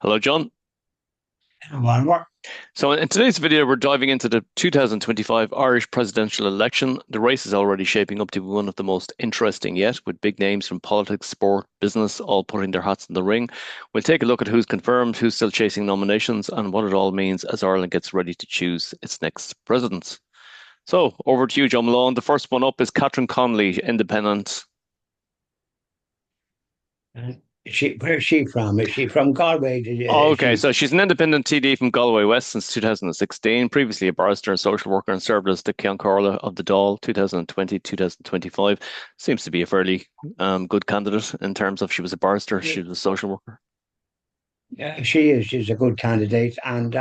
Hello, John. One more. So, in today's video, we're diving into the 2025 Irish presidential election. The race is already shaping up to be one of the most interesting yet, with big names from politics, sport, business all putting their hats in the ring. We'll take a look at who's confirmed, who's still chasing nominations, and what it all means as Ireland gets ready to choose its next president. So, over to you, John Malone. The first one up is Catherine Connolly, independent. Where's she from? Is she from Galway? Oh, Is okay, she? so she's an independent TD from Galway West since 2016, previously a barrister and social worker, and served as the Ceann Comhairle of the Dáil 2020-2025. Seems to be a fairly good candidate in terms of she was a barrister, she was a social worker. Yeah, she is. She's a good candidate, and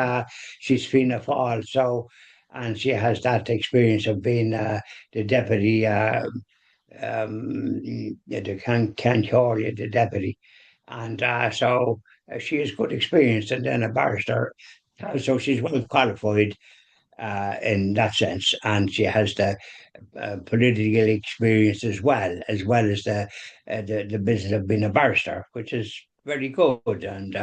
she's Fianna Fáil. So, and she has that experience of being the deputy, the Ceann the deputy, and she has good experience, and then a barrister. So she's well qualified in that sense, and she has the political experience as well as the business of being a barrister, which is very good. And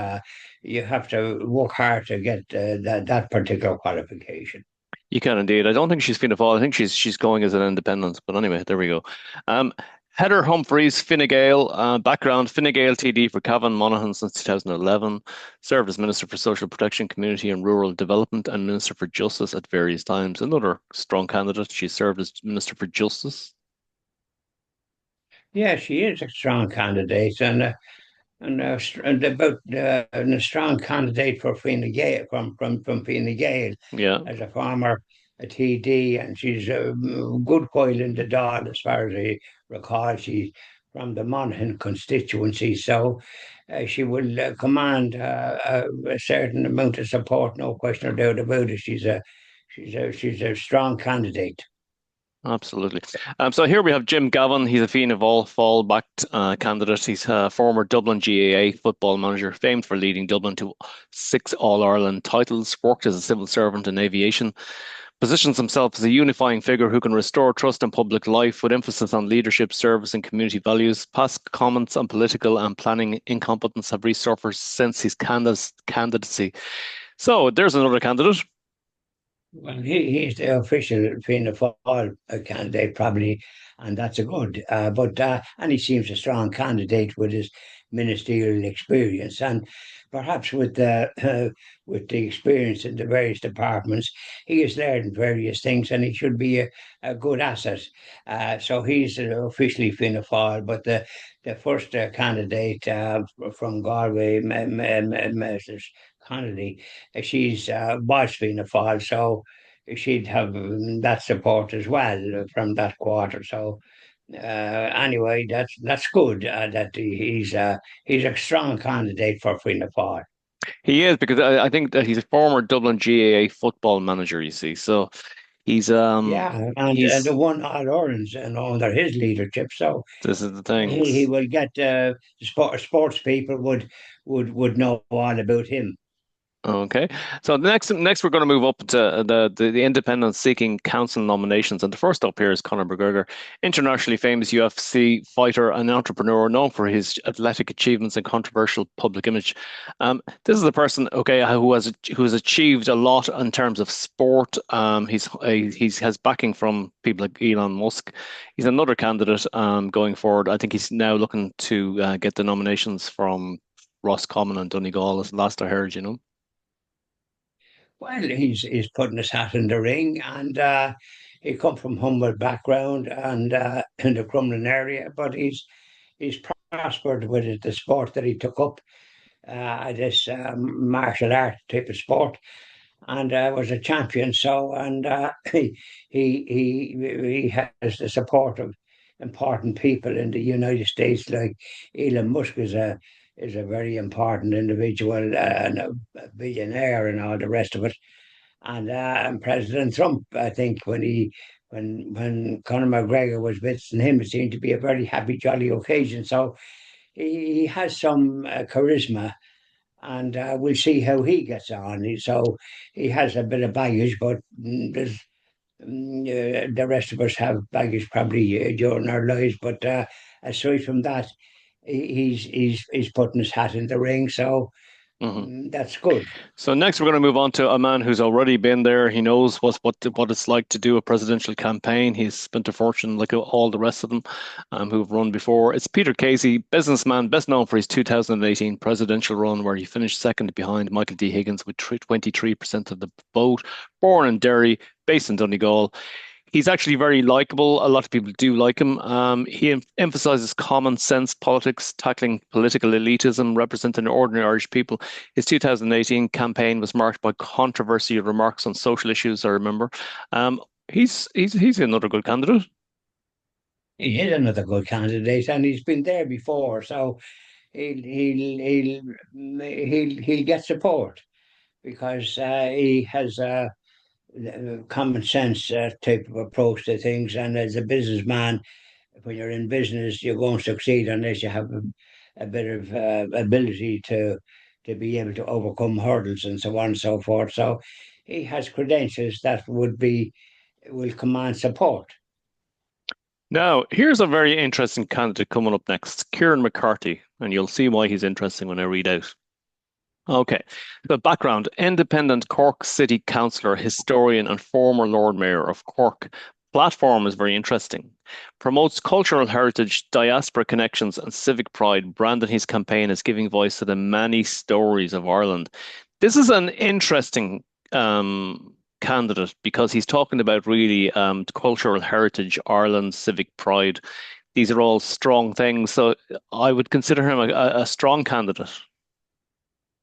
you have to work hard to get that particular qualification. You can indeed. I don't think she's Fianna Fáil. I think she's going as an independent. But anyway, there we go. Um, Heather Humphreys, Fine Gael, background Fine Gael TD for Cavan Monaghan since 2011, served as Minister for Social Protection, Community and Rural Development and Minister for Justice at various times. Another strong candidate. She served as Minister for Justice. Yeah, she is a strong candidate, and about and a strong candidate for Fine Gael from Fine Gael Yeah. as a former a TD, and she's a good while in the Dáil as far as I recall. She's from the Monaghan constituency, so she will command a certain amount of support, no question or doubt about it. She's a strong candidate. Absolutely. So here we have Jim Gavin. He's a Fianna Fáil backed candidate. He's a former Dublin GAA football manager, famed for leading Dublin to six All-Ireland titles, worked as a civil servant in aviation, positions himself as a unifying figure who can restore trust in public life with emphasis on leadership, service, and community values. Past comments on political and planning incompetence have resurfaced since his candidacy. So there's another candidate. Well, he's the official Fianna Fáil candidate, probably, and that's a good. And he seems a strong candidate with his ministerial experience, and perhaps with the with the experience in the various departments, he has learned various things, and he should be a good asset. So he's officially Fianna Fáil, but the first candidate from Galway, Mrs. Connolly, she's was Fianna Fáil, so she'd have that support as well from that quarter. So anyway, that's good that he's a strong candidate for Fianna Fáil. He is because I think that he's a former Dublin GAA football manager, you see. So he's Yeah, and he's the one All Orange and under his leadership. So this is the thing. he will get sports people would know all about him. Okay. So next we're going to move up to the independent seeking council nominations. And the first up here is Conor McGregor, internationally famous UFC fighter and entrepreneur known for his athletic achievements and controversial public image. This is a person, okay, who has achieved a lot in terms of sport. He's has backing from people like Elon Musk. He's another candidate going forward. I think he's now looking to get the nominations from Roscommon and Donegal, as last I heard, you know. Well, he's putting his hat in the ring, and he come from humble background and in the Crumlin area, but he's prospered with it, the sport that he took up, this martial art type of sport, and was a champion. So, and he has the support of important people in the United States, like Elon Musk is a very important individual and a billionaire and all the rest of it. And President Trump, I think, when Conor McGregor was visiting him, it seemed to be a very happy, jolly occasion. So he has some charisma, and we'll see how he gets on. So he has a bit of baggage, but the rest of us have baggage probably during our lives. But aside from that, he's putting his hat in the ring. So Hmm. That's good. So next, we're going to move on to a man who's already been there. He knows what it's like to do a presidential campaign. He's spent a fortune like all the rest of them who've run before. It's Peter Casey, businessman, best known for his 2018 presidential run, where he finished second behind Michael D. Higgins with 23% of the vote. Born in Derry, based in Donegal. He's actually very likable. A lot of people do like him. He emphasizes common sense politics, tackling political elitism, representing ordinary Irish people. His 2018 campaign was marked by controversial remarks on social issues, I remember. He's another good candidate. He is another good candidate, and he's been there before, so he'll get support because he has a common sense type of approach to things, and as a businessman, when you're in business, you won't succeed unless you have a bit of ability to be able to overcome hurdles and so on and so forth. So he has credentials that will command support. Now, here's a very interesting candidate coming up next, Kieran McCarthy, and you'll see why he's interesting when I read out. Okay, the background, independent Cork City Councillor, historian, and former Lord Mayor of Cork. Platform is very interesting. Promotes cultural heritage, diaspora connections, and civic pride, branding his campaign as giving voice to the many stories of Ireland. This is an interesting candidate because he's talking about really cultural heritage, Ireland, civic pride. These are all strong things, so I would consider him a strong candidate.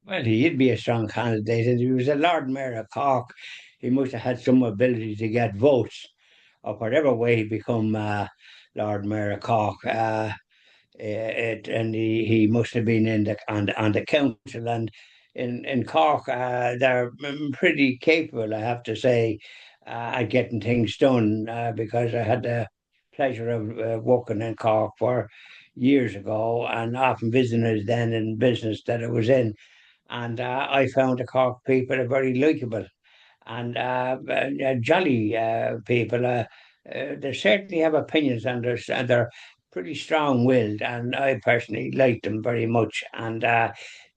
Well, he'd be a strong candidate, and he was a Lord Mayor of Cork. He must have had some ability to get votes, or whatever way he become Lord Mayor of Cork. And he must have been in on the council, and in Cork they're pretty capable, I have to say, at getting things done because I had the pleasure of working in Cork for years ago and often visiting us then in business that I was in, and I found the Cork people are very likable and jolly people. They certainly have opinions, and they're pretty strong-willed, and I personally like them very much. And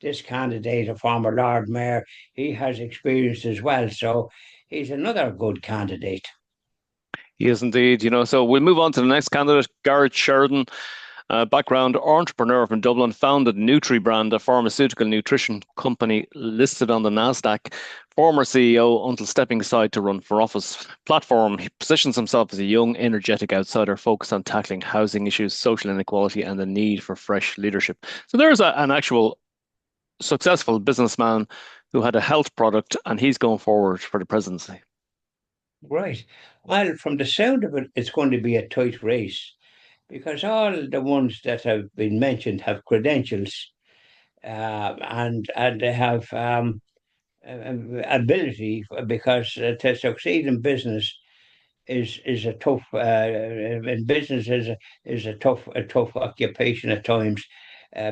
this candidate, a former Lord Mayor, he has experience as well, so he's another good candidate. He is indeed, So we'll move on to the next candidate, Garrett Sheridan. Background entrepreneur from Dublin, founded NutriBrand, a pharmaceutical nutrition company listed on the Nasdaq. Former CEO until stepping aside to run for office. Platform, he positions himself as a young, energetic outsider focused on tackling housing issues, social inequality, and the need for fresh leadership. So there's an actual successful businessman who had a health product, and he's going forward for the presidency. Right. Well, from the sound of it, it's going to be a tight race because all the ones that have been mentioned have credentials and they have ability because to succeed in business is a tough in business is a tough occupation at times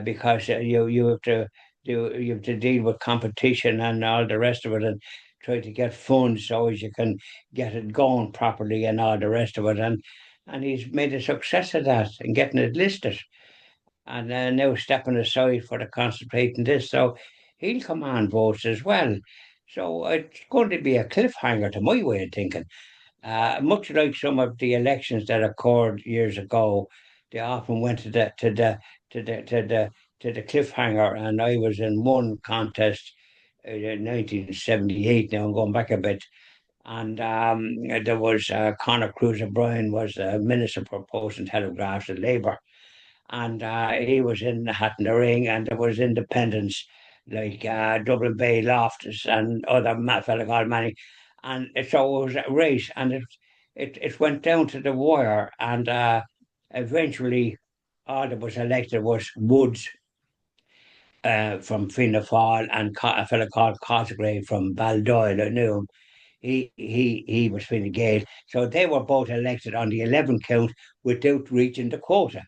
because you have to you have to deal with competition and all the rest of it and try to get funds so as you can get it going properly and all the rest of it, and he's made a success of that and getting it listed and now stepping aside for the concentrating this. So he'll command votes as well. So it's going to be a cliffhanger to my way of thinking. Much like some of the elections that occurred years ago, they often went to the to the to the cliffhanger, and I was in one contest in 1978. Now I'm going back a bit, and there was Conor Cruiser Bryan was the Minister for Post and Telegraphs at Labour, and he was in the hat in the ring, and there was independents like Dublin Bay Loftus and other fellow called Manny, and so it was a race, and it went down to the wire, and eventually all that was elected was Woods from Fianna Fáil and a fellow called Cosgrave from Baldoyle. I knew him. He was Fine Gael, so they were both elected on the 11 count without reaching the quota.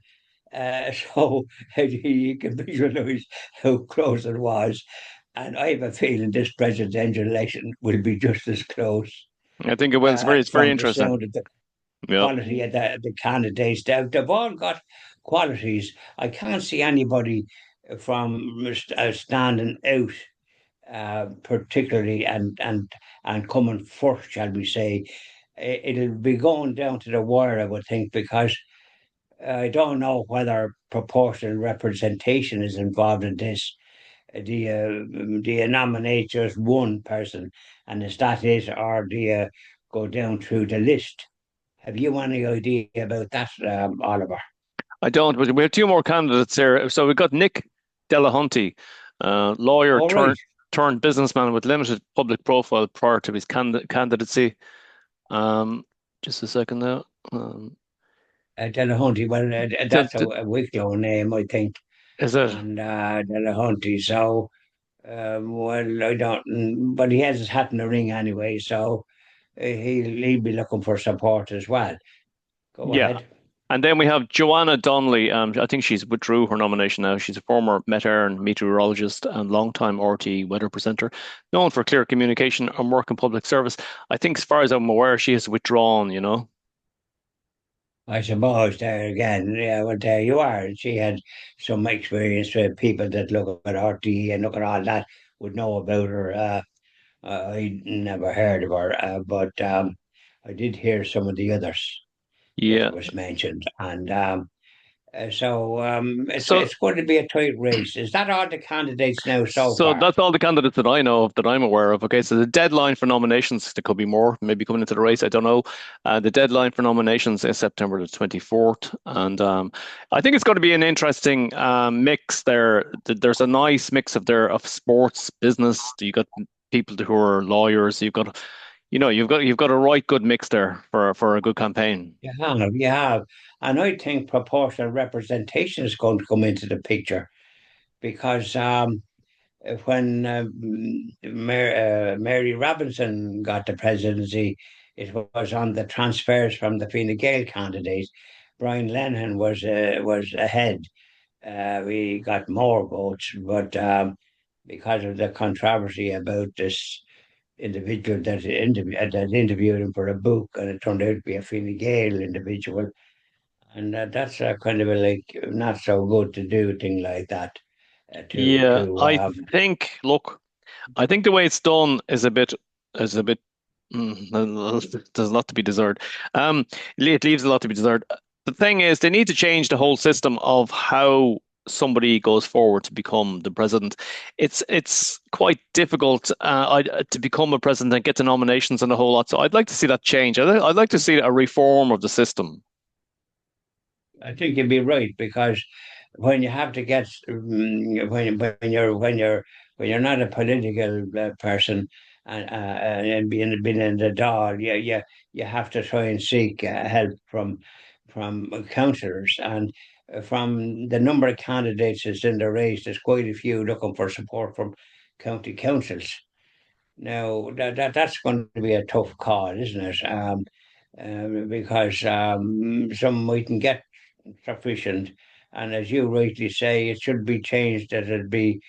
So you can visualize how close it was. And I have a feeling this presidential election will be just as close I think it will. It's very from the interesting. sound of the Yeah. quality of the candidates. They've all got qualities. I can't see anybody from standing out, particularly and coming first, shall we say. It'll be going down to the wire, I would think, because I don't know whether proportional representation is involved in this. Do you nominate just one person, and is that it, or do you go down through the list? Have you any idea about that, Oliver? I don't, but we have two more candidates here. So we've got Nick Delahunty, lawyer All right, turned businessman with limited public profile prior to his candidacy. Um, just a second now. Delahunty. Well, So that's a Wicklow name, I think, is it? and Delahunty. So, well, I don't, but he has his hat in the ring anyway, so he'll be looking for support as well. Go Yeah. ahead. And then we have Joanna Donnelly. I think she's withdrew her nomination now. She's a former Met Éireann meteorologist and longtime RTE weather presenter, known for clear communication and work in public service. I think, as far as I'm aware, she has withdrawn, you know? I suppose there again, yeah, well, there you are. She had some experience with people that look at RTE and look at all that would know about her. I never heard of her, but I did hear some of the others that Yeah. was mentioned, and so it's So it's going to be a tight race. Is that all the candidates now so So far? that's all the candidates that I know of that I'm aware of. Okay, so the deadline for nominations, there could be more, maybe coming into the race. I don't know. The deadline for nominations is September the 24th, and I think it's going to be an interesting mix there. There's a nice mix of sports, business. You got people who are lawyers. You've got a right good mix there for a good campaign. You have, and I think proportional representation is going to come into the picture because when Mary Robinson got the presidency, it was on the transfers from the Fine Gael candidate. Brian Lennon was ahead. We got more votes, but because of the controversy about this individual that interviewed him for a book, and it turned out to be a Fine Gael individual, and that's a kind of a like not so good to do a thing like that. Yeah, look, I think the way it's done is a bit there's a lot to be desired. Um, it leaves a lot to be desired. The thing is, they need to change the whole system of how somebody goes forward to become the president. It's quite difficult to become a president and get the nominations and a whole lot. So I'd like to see that change. I'd like to see a reform of the system. I think you'd be right because when you have to get when you're not a political person and being in the Dáil, you have to try and seek help from councillors and from the number of candidates that's in the race. There's quite a few looking for support from county councils. Now that's going to be a tough call, isn't it? Because some mightn't get sufficient. And as you rightly say, it should be changed that it be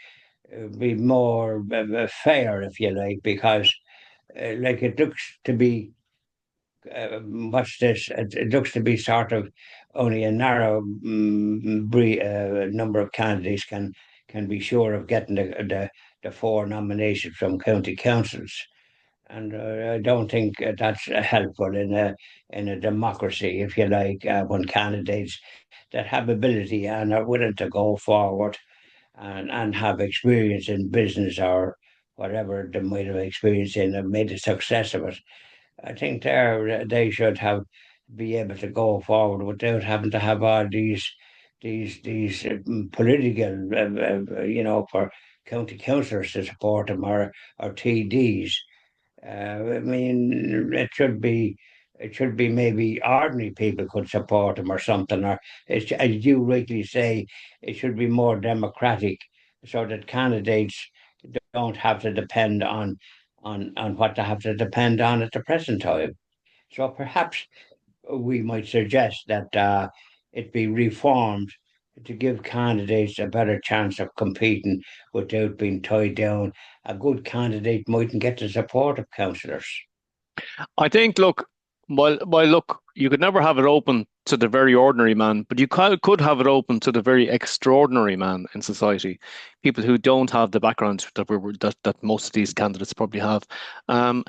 more fair, if you like, because like it looks to be what's this? It looks to be sort of only a narrow number of candidates can be sure of getting the four nominations from county councils. And I don't think that's helpful in a democracy, if you like, when candidates that have ability and are willing to go forward and have experience in business or whatever they might have experience in and made a success of it. I think they should have be able to go forward without having to have all these political, for county councillors to support them or TDs. I mean, it should be maybe ordinary people could support him or something, or as you rightly say, it should be more democratic, so that candidates don't have to depend on what they have to depend on at the present time. So perhaps we might suggest that it be reformed to give candidates a better chance of competing without being tied down. A good candidate mightn't get the support of councillors. I think, look. While look, you could never have it open to the very ordinary man, but you could have it open to the very extraordinary man in society, people who don't have the background that most of these candidates probably have. Um,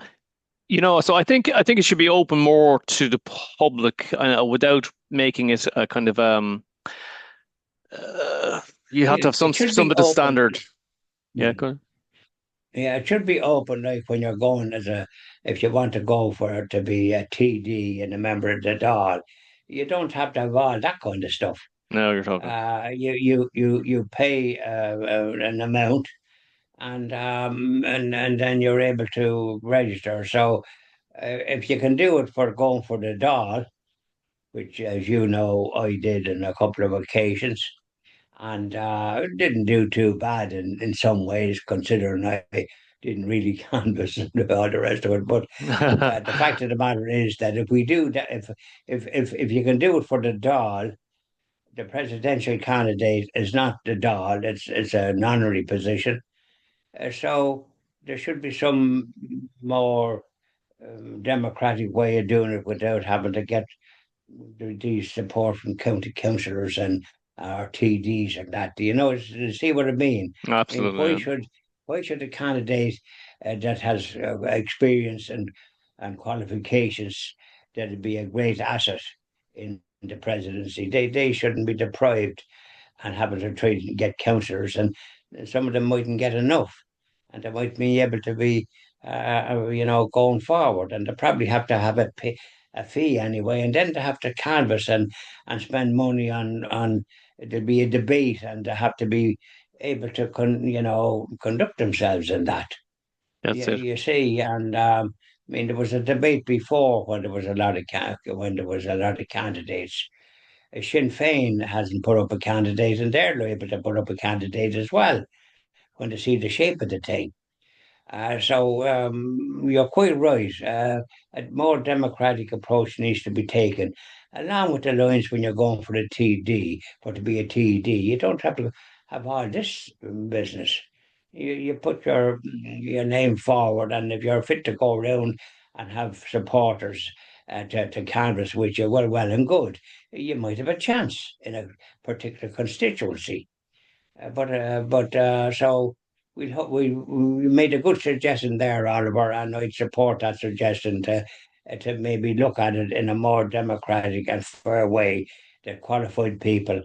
so I think it should be open more to the public without making it a kind of uh, you have to have It should some be bit of open. standard. Yeah, Mm. good. Yeah, it should be open, like when you're going if you want to go for it to be a TD and a member of the Dáil, you don't have to have all that kind of stuff. Now you're talking. You pay an amount, and then you're able to register. So if you can do it for going for the Dáil, which, as you know, I did on a couple of occasions, and didn't do too bad in some ways, considering I didn't really canvass and all the rest of it. But the fact of the matter is that if we do that, if you can do it for the Dáil, the presidential candidate is not the Dáil; it's an honorary position. So there should be some more democratic way of doing it without having to get the support from county councillors and our TDs and that. Do you know? See what I mean? I mean, Absolutely. Yeah. why should a candidate that has experience and qualifications that would be a great asset in the presidency? They shouldn't be deprived and having to try to get councillors, and some of them mightn't get enough, and they might be able to be, going forward, and they probably have to have a fee anyway, and then they have to canvass and spend money on there'll be a debate, and they have to be able to conduct themselves in that. That's it. You see, and I mean, there was a debate before when there was a lot of candidates. Sinn Féin hasn't put up a candidate, and they're able to put up a candidate as well when they see the shape of the thing. You're quite right. A more democratic approach needs to be taken, along with the lines when you're going for the TD. For to be a TD, you don't have to have all this business. You put your name forward, and if you're fit to go around and have supporters to canvass with you, well and good. You might have a chance in a particular constituency. So we made a good suggestion there, Oliver, and I'd support that suggestion to maybe look at it in a more democratic and fair way that qualified people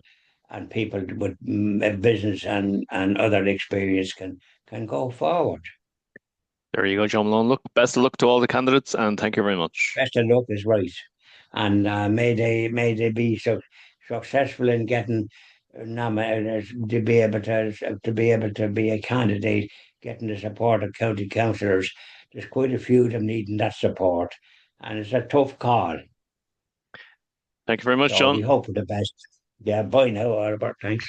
and people with business and other experience can go forward. There you go, John Malone. Look, best of luck to all the candidates, and thank you very much. Best of luck is right, and may they be successful in getting nominated to be a candidate, getting the support of county councillors. There's quite a few of them needing that support, and it's a tough call. Thank you very much, So we John. hope for the best. Yeah, bye now, Albert. Thanks.